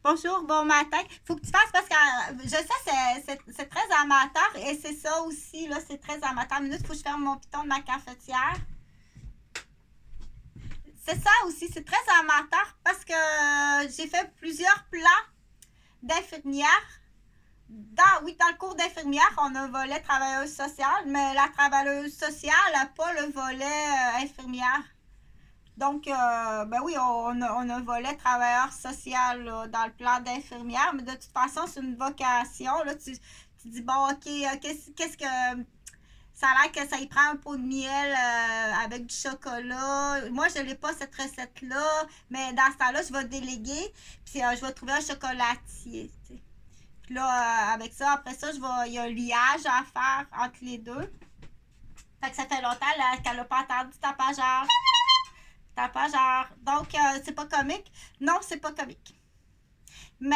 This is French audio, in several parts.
Bonjour, bon matin. Faut que tu fasses parce que je sais c'est très amateur et c'est ça aussi là, c'est très amateur. Minute, faut que je ferme mon piton de ma cafetière. C'est ça aussi, c'est très amateur parce que j'ai fait plusieurs plans d'infirmière. Oui, dans le cours d'infirmière, on a un volet travailleuse sociale, mais la travailleuse sociale n'a pas le volet infirmière. Donc, ben oui, on a un volet travailleur social là, dans le plan d'infirmière, mais de toute façon, c'est une vocation. Là, tu dis, bon, OK, qu'est-ce que. Ça a l'air que ça y prend un pot de miel avec du chocolat. Moi, je n'ai pas cette recette-là, mais dans ce temps-là, je vais déléguer, puis je vais trouver un chocolatier. T'sais. Puis là, avec ça, après ça, il y a un liage à faire entre les deux. Fait que ça fait longtemps qu'elle n'a pas entendu tapageur. Tapageur. Donc, c'est pas comique. Non, c'est pas comique. Mais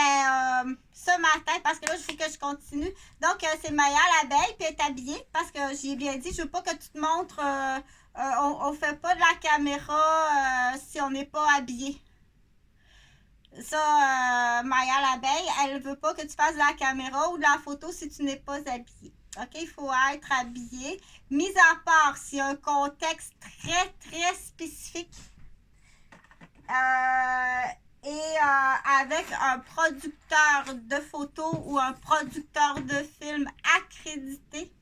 ce matin, parce que là, il faut que je continue. Donc, c'est Maya l'abeille, puis elle est habillée, parce que j'ai bien dit, je veux pas que tu te montres. On fait pas de la caméra si on n'est pas habillé. Ça, Maya l'abeille, elle veut pas que tu fasses de la caméra ou de la photo si tu n'es pas habillé. OK, il faut être habillé. Mis à part s'il y a un contexte très, très spécifique avec un producteur de photos ou un producteur de films accrédité,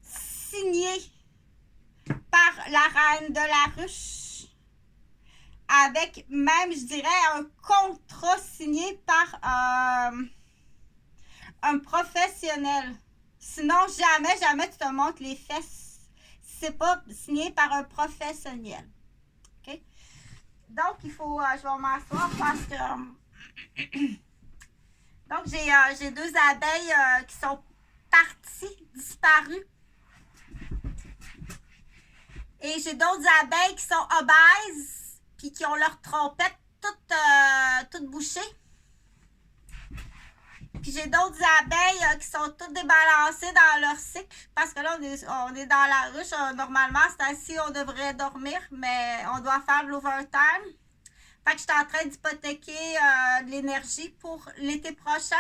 signé par la reine de la ruche, avec même, je dirais, un contrat signé par un professionnel. Sinon, jamais tu te montres les fesses si c'est pas signé par un professionnel. OK? Donc, il faut, je vais m'asseoir parce que donc, j'ai deux abeilles qui sont parties, disparues. Et j'ai d'autres abeilles qui sont obèses, puis qui ont leur trompette toute bouchée. Puis j'ai d'autres abeilles qui sont toutes débalancées dans leur cycle. Parce que là, on est dans la ruche. Normalement, c'est ainsi on devrait dormir, mais on doit faire de l'overtime. Fait que je suis en train d'hypothéquer de l'énergie pour l'été prochain.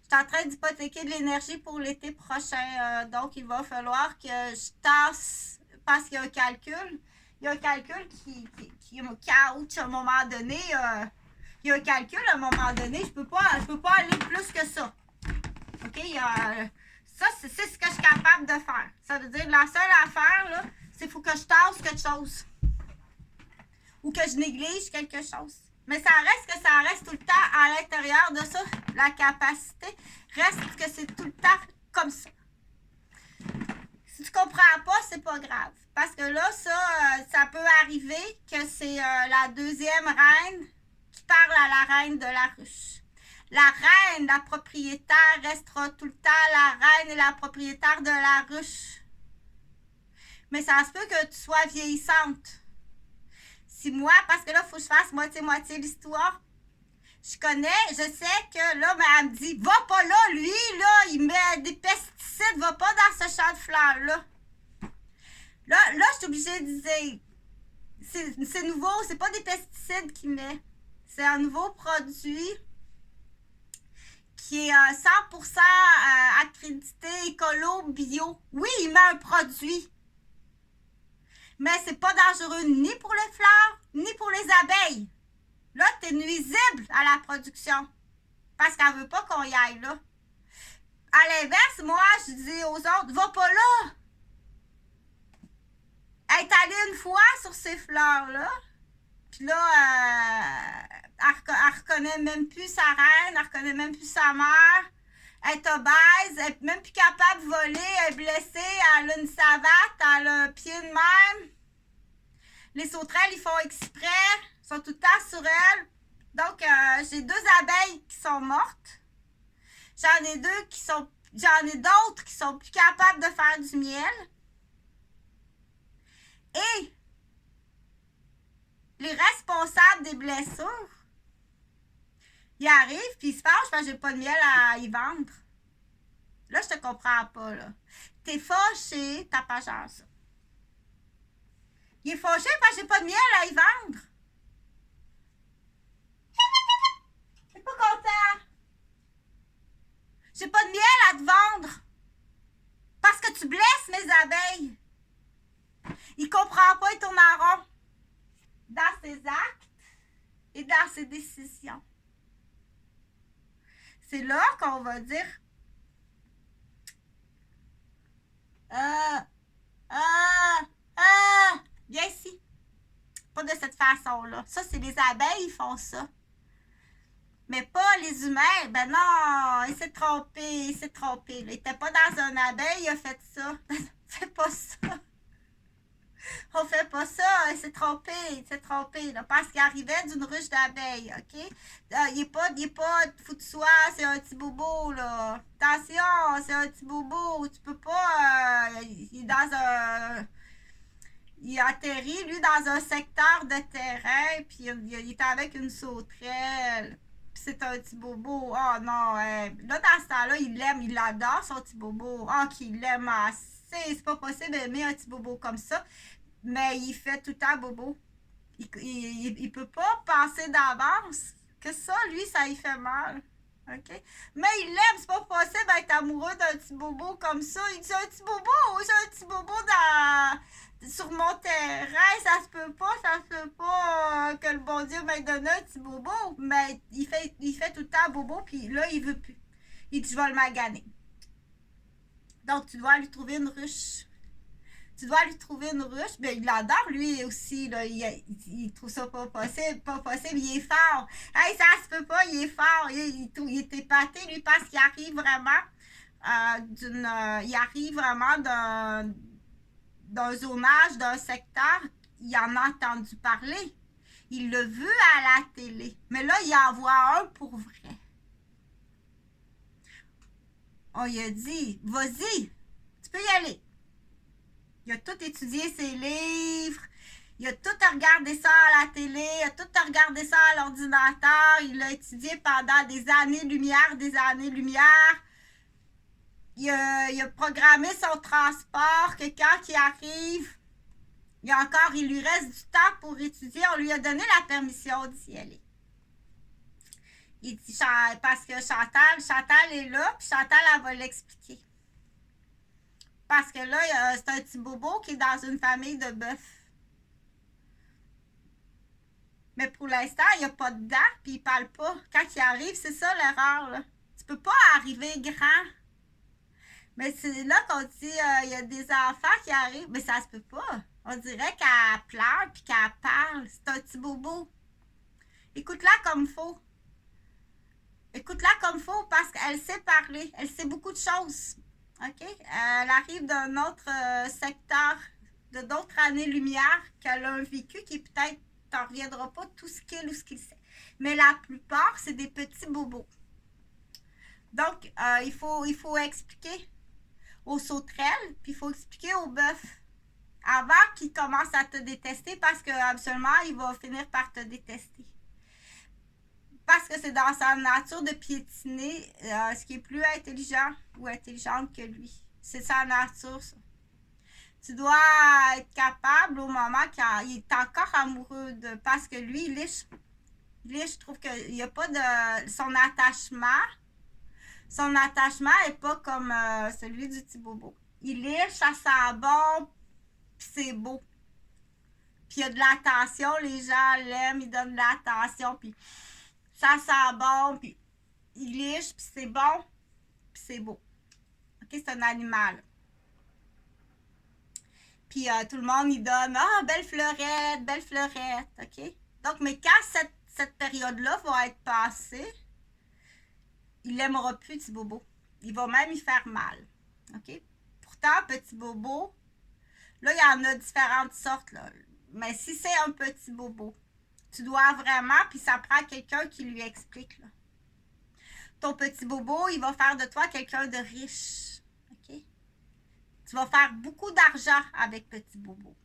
Je suis en train d'hypothéquer de l'énergie pour l'été prochain. Donc, il va falloir que je tasse parce qu'il y a un calcul. Il y a un calcul qui me couche à un moment donné. Il y a un calcul à un moment donné. Je peux pas aller plus que ça. OK? Ça, c'est ce que je suis capable de faire. Ça veut dire que la seule affaire, là, c'est qu'il faut que je tasse quelque chose. Ou que je néglige quelque chose. Mais ça reste tout le temps à l'intérieur de ça. La capacité reste que c'est tout le temps comme ça. Si tu comprends pas, c'est pas grave. Parce que là, ça peut arriver que c'est la deuxième reine qui parle à la reine de la ruche. La reine, la propriétaire, restera tout le temps la reine et la propriétaire de la ruche. Mais ça se peut que tu sois vieillissante. Si moi, parce que là, il faut que je fasse moitié-moitié l'histoire. Je sais que là, ben, elle me dit, va pas là, lui, là, il met des pesticides, va pas dans ce champ de fleurs-là. Là, je suis obligée de dire, c'est nouveau, c'est pas des pesticides qu'il met. C'est un nouveau produit qui est 100% accrédité, écolo, bio. Oui, il met un produit. Mais c'est pas dangereux ni pour les fleurs, ni pour les abeilles. Là, t'es nuisible à la production. Parce qu'elle veut pas qu'on y aille là. À l'inverse, moi, je dis aux autres, va pas là. Elle est allée une fois sur ces fleurs-là. Puis là, elle reconnaît même plus sa reine, elle reconnaît même plus sa mère. Elle est obèse, elle est même plus capable de voler, elle est blessée, elle a une savate, elle a un pied de même. Les sauterelles, ils font exprès, ils sont tout le temps sur elle. Donc, j'ai deux abeilles qui sont mortes. J'en ai d'autres qui sont plus capables de faire du miel. Et les responsables des blessures, ils arrivent puis ils se fâchent parce que j'ai pas de miel à y vendre. Là, je te comprends pas, là. T'es fâché, t'as pas chance. Il est fâché parce que j'ai pas de miel à y vendre. abeilles. Il comprend pas, il tourne en rond dans ses actes et dans ses décisions. C'est là qu'on va dire viens ici. Pas de cette façon-là. Ça, c'est les abeilles, ils font ça. Mais pas les humains. Ben non, il s'est trompé, il s'est trompé. Là. Il était pas dans un abeille, il a fait ça. Fais pas ça. On fait pas ça, il s'est trompé, là, parce qu'il arrivait d'une ruche d'abeilles, OK? Il est pas fou de soi, c'est un petit bobo, là. Attention, c'est un petit bobo, tu peux pas, il est dans un... Il atterrit, lui, dans un secteur de terrain, puis il est avec une sauterelle. Puis c'est un petit bobo. Oh non, là, dans ce temps-là, il adore son petit bobo. Oh, qu'il l'aime assez. C'est pas possible d'aimer un petit bobo comme ça. Mais il fait tout le temps bobo. Il peut pas penser d'avance que ça, lui, ça lui fait mal. OK? Mais il l'aime, c'est pas possible d'être amoureux d'un petit bobo comme ça. Il dit un petit bobo, j'ai un petit bobo sur mon terrain, ça se peut pas que le bon Dieu m'ait donné un petit bobo. Mais il fait tout le temps bobo, puis là, il veut plus. Il dit, je vais le maganer. Donc, tu dois lui trouver une ruche. Mais il l'adore, lui aussi. Là. Il trouve ça pas possible. Il est fort. Hey, ça se peut pas, il est fort. Il est épaté, lui, parce qu'il arrive vraiment d'un zonage, d'un secteur. Il en a entendu parler. Il l'a vu à la télé. Mais là, il en voit un pour vrai. On lui a dit, vas-y, tu peux y aller. Il a tout étudié ses livres, il a tout regardé ça à la télé, il a tout regardé ça à l'ordinateur, il l'a étudié pendant des années-lumière. Il a programmé son transport, que quand il arrive, il lui reste du temps pour étudier. On lui a donné la permission d'y aller. Il dit, parce que Chantal est là, puis Chantal, elle va l'expliquer. Parce que là, c'est un petit bobo qui est dans une famille de bœufs. Mais pour l'instant, il n'y a pas de dents, puis il ne parle pas. Quand il arrive, c'est ça l'erreur, là. Tu peux pas arriver grand. Mais c'est là qu'on dit, il y a des enfants qui arrivent. Mais ça se peut pas. On dirait qu'elle pleure, puis qu'elle parle. C'est un petit bobo. Écoute-la comme il faut. Parce qu'elle sait parler. Elle sait beaucoup de choses. OK? Elle arrive d'un autre secteur, de d'autres années-lumière, qu'elle a un vécu qui peut-être t'en reviendra pas tout ce qu'il ou ce qu'il sait. Mais la plupart, c'est des petits bobos. Donc, il faut expliquer aux sauterelles, puis il faut expliquer aux bœufs avant qu'ils commencent à te détester, parce que absolument, il va finir par te détester. Parce que c'est dans sa nature de piétiner ce qui est plus intelligent ou intelligente que lui. C'est sa nature, ça. Tu dois être capable au moment qu'il est encore amoureux de... Parce que lui, il liche. Je trouve qu'il n'y a pas de... Son attachement n'est pas comme celui du petit bobo. Il liche, ça sent bon, puis c'est beau. Puis il y a de l'attention, les gens l'aiment, ils donnent de l'attention, puis... Ça sent bon, puis il liche, puis c'est bon, puis c'est beau. OK, c'est un animal. Puis tout le monde, il donne « Ah, belle fleurette, OK? Donc, mais quand cette période-là va être passée, il n'aimera plus petit bobo. Il va même y faire mal. OK? Pourtant, petit bobo, là, il y en a différentes sortes, là. Mais si c'est un petit bobo, tu dois vraiment, puis ça prend quelqu'un qui lui explique, là. Ton petit bobo, il va faire de toi quelqu'un de riche. OK? Tu vas faire beaucoup d'argent avec petit bobo.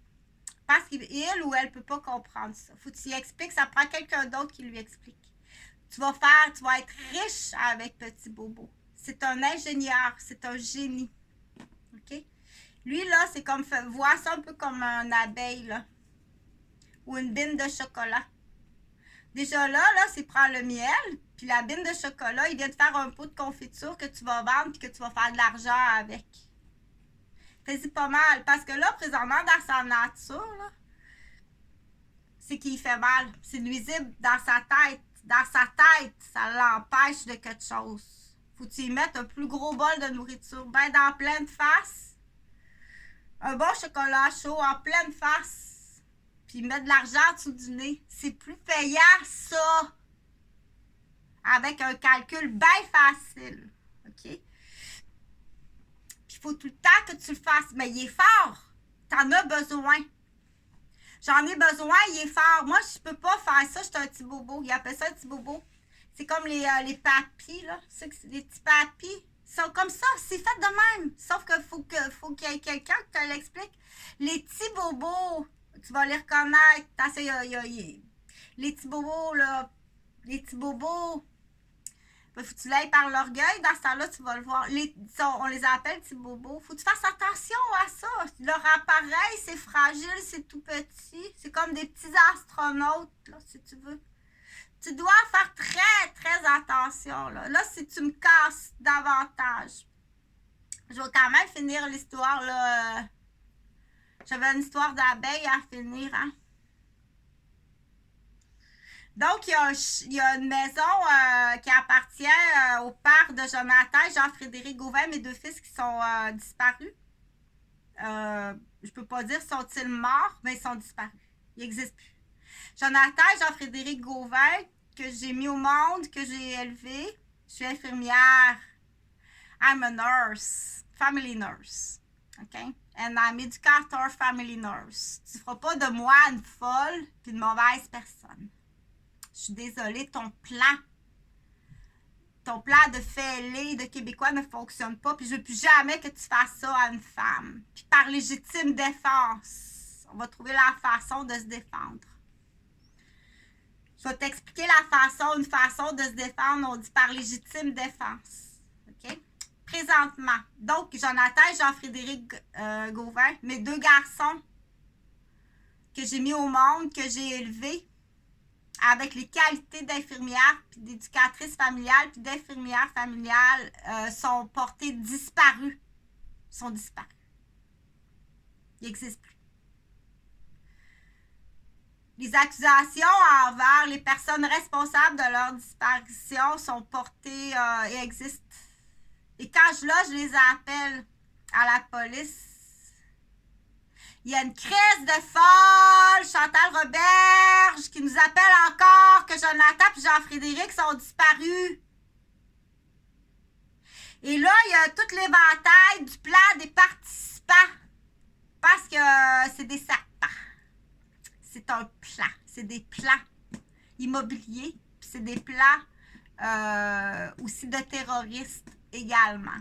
Parce qu'il ou elle ne peut pas comprendre ça. Faut que tu lui expliques, ça prend quelqu'un d'autre qui lui explique. Tu vas être riche avec petit bobo. C'est un ingénieur, c'est un génie. OK? Lui, là, c'est comme, vois ça un peu comme un abeille, là. Ou une bine de chocolat. Déjà là, c'est prendre le miel, puis la bine de chocolat, il vient de faire un pot de confiture que tu vas vendre puis que tu vas faire de l'argent avec. Fais-y pas mal. Parce que là, présentement, dans sa nature, là, c'est qu'il fait mal. C'est nuisible dans sa tête. Dans sa tête, ça l'empêche de quelque chose. Faut que tu y mettes un plus gros bol de nourriture. Ben dans pleine face. Un bon chocolat chaud en pleine face. Puis mettre de l'argent en dessous du nez. C'est plus payant, ça. Avec un calcul bien facile. OK? Puis il faut tout le temps que tu le fasses. Mais il est fort. T'en as besoin. J'en ai besoin, il est fort. Moi, je peux pas faire ça, j'étais un petit bobo. Il appelle ça un petit bobo. C'est comme les papis, là. Les petits papis. Ils sont comme ça, c'est fait de même. Sauf qu'il faut qu'il y ait quelqu'un qui te l'explique. Les petits bobos, tu vas les reconnaître. Les petits bobos, là. Les petits bobos. Il faut que tu l'ailles par l'orgueil. Dans ce temps-là, tu vas le voir. On les appelle petits bobos. Faut que tu fasses attention à ça. Leur appareil, c'est fragile, c'est tout petit. C'est comme des petits astronautes, là, si tu veux. Tu dois faire très, très attention. Là, si tu me casses davantage. Je vais quand même finir l'histoire, là. J'avais une histoire d'abeille à finir, hein. Donc, il y a une maison qui appartient au père de Jonathan et Jean-Frédéric Gauvin, mes deux fils qui sont disparus. Je peux pas dire sont-ils morts, mais ils sont disparus. Ils n'existent plus. Jonathan et Jean-Frédéric Gauvin, que j'ai mis au monde, que j'ai élevé. Je suis infirmière. I'm a nurse, family nurse. OK? And I'm educator, family nurse. Tu ne feras pas de moi une folle puis une mauvaise personne. Je suis désolée, ton plan de fêlé, de Québécois ne fonctionne pas. Puis je ne veux plus jamais que tu fasses ça à une femme. Puis par légitime défense, on va trouver la façon de se défendre. Je vais t'expliquer une façon de se défendre. On dit par légitime défense. OK? Présentement. Donc, Jonathan et Jean-Frédéric Gauvin, mes deux garçons que j'ai mis au monde, que j'ai élevés, avec les qualités d'infirmière, puis d'éducatrice familiale, puis d'infirmière familiale, sont portés disparus. Ils sont disparus. Ils n'existent plus. Les accusations envers les personnes responsables de leur disparition sont portées et existent. Et quand je les appelle à la police, il y a une crise de folle, Chantal Roberge, qui nous appelle encore que Jonathan et Jean-Frédéric sont disparus. Et là, il y a tout l'éventail du plan des participants. Parce que c'est des serpents. C'est un plan. C'est des plans immobiliers. Puis c'est des plans aussi de terroristes également.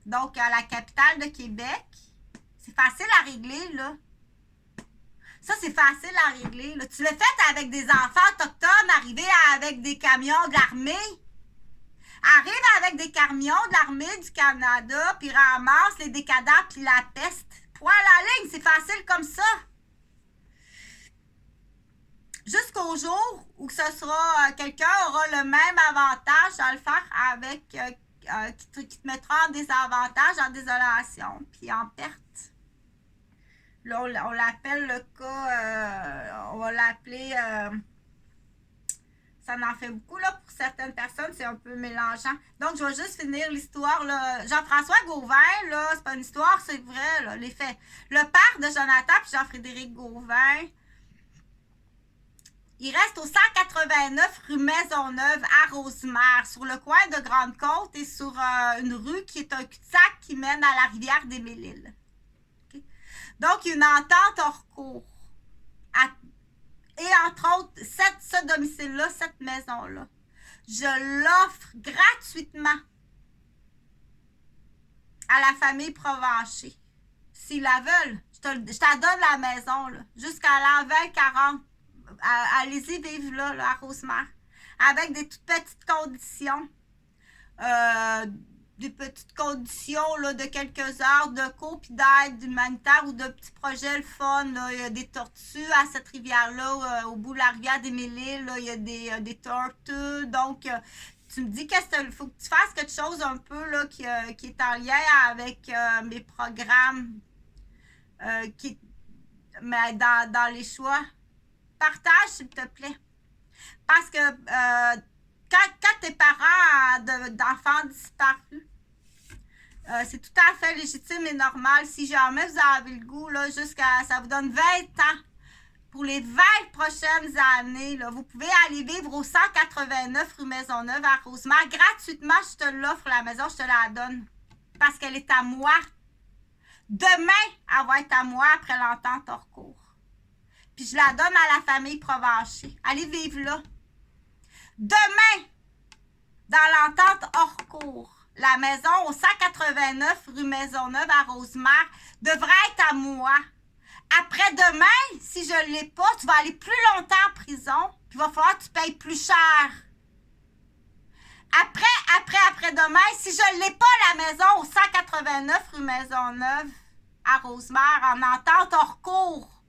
Donc, à la capitale de Québec, c'est facile à régler, là. Ça, c'est facile à régler. Là. Tu le fais avec des enfants autochtones, arriver avec des camions de l'armée. Arrive avec des camions de l'armée du Canada, puis ramasse les décadents, puis la peste. Point à la ligne, c'est facile comme ça. Jusqu'au jour où quelqu'un aura le même avantage à le faire avec, qui te mettra en désavantage, en désolation, puis en perte. Là, on l'appelle le cas, on va l'appeler, ça en fait beaucoup, là, pour certaines personnes, c'est un peu mélangeant. Donc, je vais juste finir l'histoire, là. Jean-François Gauvin, là, c'est pas une histoire, c'est vrai, là, les faits. Le père de Jonathan puis Jean-Frédéric Gauvin, il reste au 189 rue Maisonneuve à Rosemère, sur le coin de Grande-Côte et sur une rue qui est un cul-de-sac qui mène à la rivière des Mille-Îles. Donc, il y a une entente hors cours. Et entre autres, ce domicile-là, cette maison-là, je l'offre gratuitement à la famille Provencher. S'ils la veulent, je te donne la maison, là, jusqu'à l'an 2040. Allez-y vivre là, à Rosemère. Avec des toutes petites conditions. Des petites conditions là, de quelques heures de cours puis d'aide humanitaire ou de petits projets le fun. Là. Il y a des tortues à cette rivière-là, au bout de la rivière des Mille-Îles. Il y a des tortues. Donc, tu me dis qu'il faut que tu fasses quelque chose un peu là, qui est en lien avec mes programmes Mais dans les choix. Partage, s'il te plaît. Parce que quand tes parents d'enfants disparus, c'est tout à fait légitime et normal. Si jamais vous avez le goût, là, ça vous donne 20 ans. Pour les 20 prochaines années, là, vous pouvez aller vivre au 189 rue Maisonneuve à Rosemère. Gratuitement, je te l'offre, la maison, je te la donne. Parce qu'elle est à moi. Demain, elle va être à moi après l'entente hors cours. Puis je la donne à la famille Provencher. Allez vivre là. Demain, dans l'entente hors cours, la maison au 189 rue Maisonneuve à Rosemère devrait être à moi. Après-demain, si je ne l'ai pas, tu vas aller plus longtemps en prison, puis il va falloir que tu payes plus cher. Après-demain, si je ne l'ai pas, la maison au 189 rue Maisonneuve à Rosemère en entente hors cours,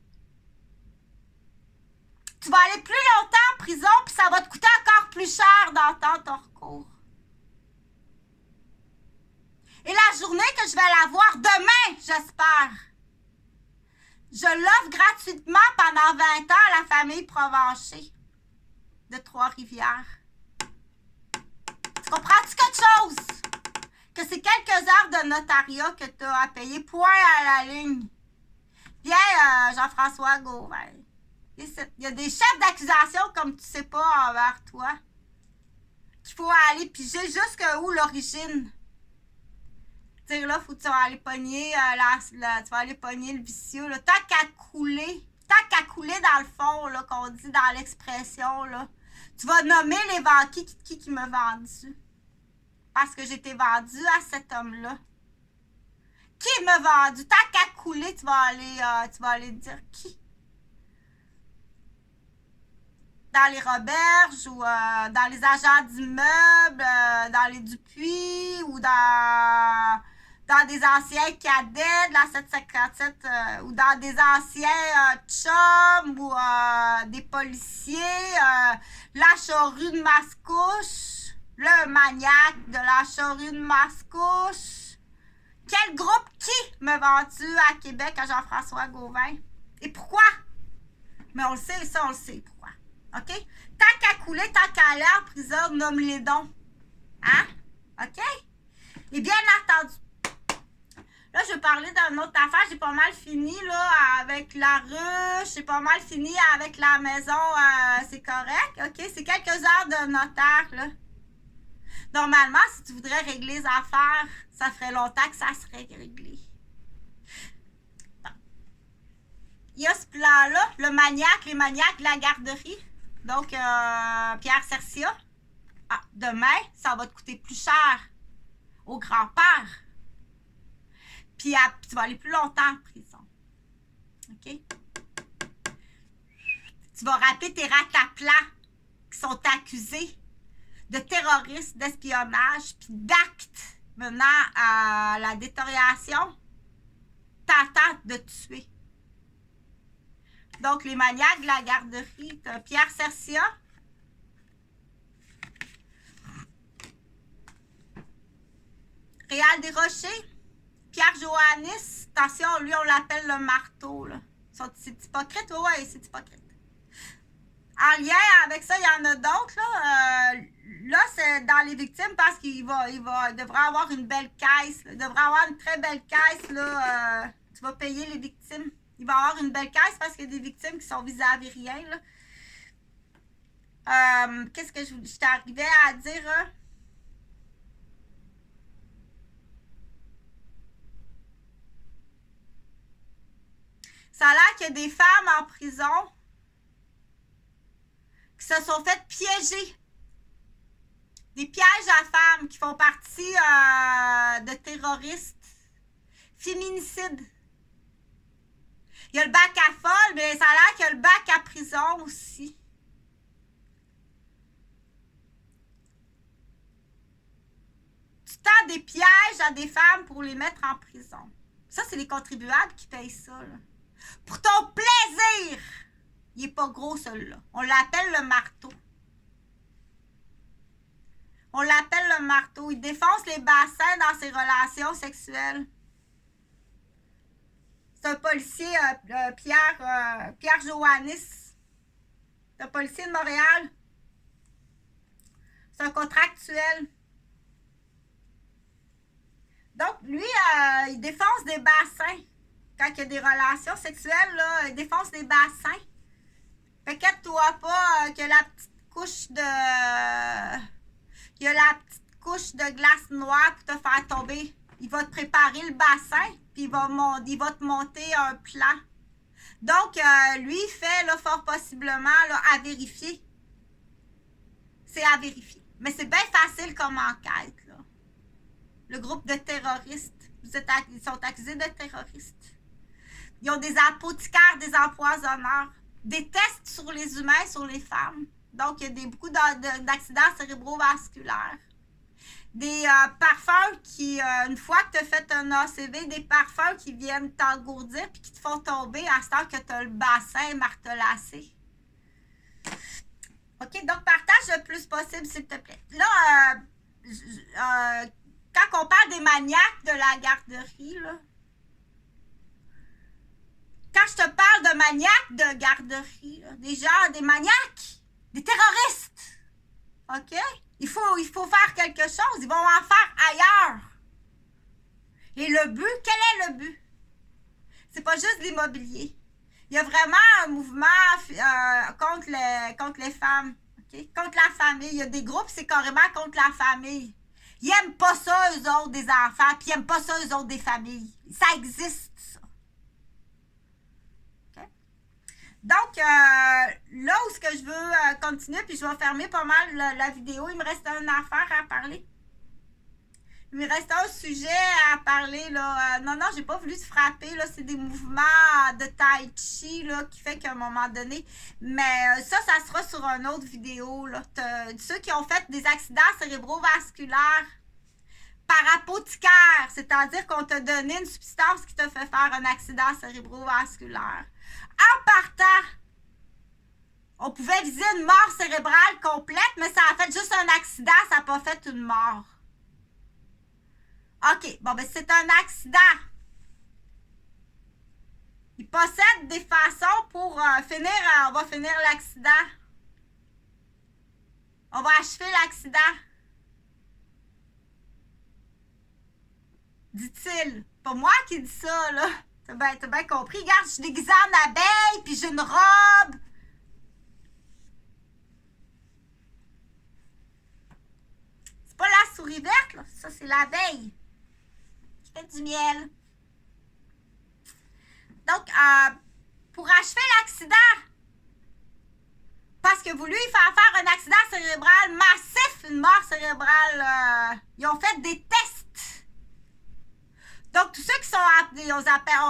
tu vas aller plus longtemps en prison, puis ça va te coûter encore plus cher d'entente hors cours. Et la journée que je vais l'avoir demain, j'espère, je l'offre gratuitement pendant 20 ans à la famille Provencher de Trois-Rivières. Tu comprends-tu quelque chose? Que c'est quelques heures de notariat que tu as à payer, point à la ligne. Bien, Jean-François Gauvin. Il y a des chefs d'accusation comme tu sais pas envers toi. Qu'il faut aller piger jusqu'où l'origine. Dire là, faut que tu vas aller pogner, tu vas aller pogner le vicieux. Là. Tant qu'à couler dans le fond, là, qu'on dit dans l'expression, là, tu vas nommer les vendus qui m'a vendu. Parce que j'étais vendue à cet homme-là. Qui m'a vendu? Tant qu'à couler, tu vas aller dire qui? Dans les Roberges ou dans les agents d'immeubles, dans les Dupuis ou dans des anciens cadets de la 757 ou dans des anciens chums ou des policiers, la charrue de Mascouche, le maniaque de la charrue de Mascouche. Quel groupe qui m'a vendu à Québec à Jean-François Gauvin? Et pourquoi? Mais on le sait, ça, on le sait pourquoi. OK? Tant qu'à couler, tant qu'à aller en prison, nomme les dons. Hein? OK? Et bien entendu, là, je vais parler d'une autre affaire. J'ai pas mal fini, là, avec la ruche. J'ai pas mal fini avec la maison. C'est correct, OK? C'est quelques heures de notaire, là. Normalement, si tu voudrais régler les affaires, ça ferait longtemps que ça serait réglé. Bon. Il y a ce plan-là, les maniaques de la garderie. Donc, Pierre Cercia. Ah, demain, ça va te coûter plus cher au grand-père. Puis tu vas aller plus longtemps en prison. OK? Tu vas rappeler tes rataplans qui sont accusés de terrorisme, d'espionnage, puis d'actes menant à la détérioration, tentant de tuer. Donc, les maniaques de la garderie, tu as Pierre Cercia, Réal Desrochers, Pierre Joannis, attention, lui, on l'appelle le marteau, là. C'est hypocrite? Oui, c'est hypocrite. En lien avec ça, il y en a d'autres, là. Là, c'est dans les victimes parce qu'il devrait avoir une belle caisse. Là. Il devrait avoir une très belle caisse, là. Tu vas payer les victimes. Il va avoir une belle caisse parce qu'il y a des victimes qui sont vis-à-vis rien, là. Qu'est-ce que je t'arrivais à dire, hein? Ça a l'air qu'il y a des femmes en prison qui se sont faites piéger. Des pièges à femmes qui font partie de terroristes. Féminicides. Il y a le bac à folle, mais ça a l'air qu'il y a le bac à prison aussi. Tu tends des pièges à des femmes pour les mettre en prison. Ça, c'est les contribuables qui payent ça, là. Pour ton plaisir! Il n'est pas gros, celui-là. On l'appelle le marteau. On l'appelle le marteau. Il défonce les bassins dans ses relations sexuelles. C'est un policier, Pierre Joannis. C'est un policier de Montréal. C'est un contractuel. Donc, lui, il défonce des bassins. Quand il y a des relations sexuelles, là, il défonce des bassins. Fait qu'inquiète-toi pas que la petite couche de... Il y a la petite couche de glace noire pour te faire tomber. Il va te préparer le bassin, puis il va te monter un plan. Donc, lui, il fait, là, fort possiblement, là, à vérifier. C'est à vérifier. Mais c'est bien facile comme enquête, là. Le groupe de terroristes, ils sont accusés de terroristes. Ils ont des apothicaires, des empoisonneurs, des tests sur les humains, sur les femmes. Donc, il y a beaucoup d'accidents cérébrovasculaires. Des parfums qui, une fois que tu as fait un ACV, des parfums qui viennent t'engourdir puis qui te font tomber à ce temps que tu as le bassin martelassé. OK, donc partage le plus possible, s'il te plaît. Là, quand on parle des maniaques de la garderie, là, quand je te parle de maniaques de garderie, là, des maniaques, des terroristes, OK? Il faut faire quelque chose. Ils vont en faire ailleurs. Et le but, quel est le but? C'est pas juste l'immobilier. Il y a vraiment un mouvement contre les femmes, okay? Contre la famille. Il y a des groupes, c'est carrément contre la famille. Ils n'aiment pas ça, eux autres, des enfants, puis ils n'aiment pas ça, eux autres, des familles. Ça existe, ça. Okay? Donc, là où ce que je veux continuer, puis je vais fermer pas mal la vidéo, il me reste une affaire à parler. Il me reste un sujet à parler, là. Non, j'ai pas voulu te frapper, là. C'est des mouvements de tai chi, là, qui fait qu'à un moment donné... Mais ça sera sur une autre vidéo, là. Ceux qui ont fait des accidents cérébrovasculaires par apothicaire, c'est-à-dire qu'on t'a donné une substance qui te fait faire un accident cérébrovasculaire. En partant, on pouvait viser une mort cérébrale complète, mais ça a fait juste un accident, ça n'a pas fait une mort. OK, bon, ben c'est un accident. Il possède des façons pour finir, on va finir l'accident. On va achever l'accident. Dit-il. Pas moi qui dis ça, là. T'as bien compris. Regarde, je suis déguisée en abeille, puis j'ai une robe. C'est pas la souris verte, là. Ça, c'est l'abeille. Du miel. Donc, pour achever l'accident, parce que vous lui faire un accident cérébral massif, une mort cérébrale, ils ont fait des tests. Donc, tous ceux qui sont appelés,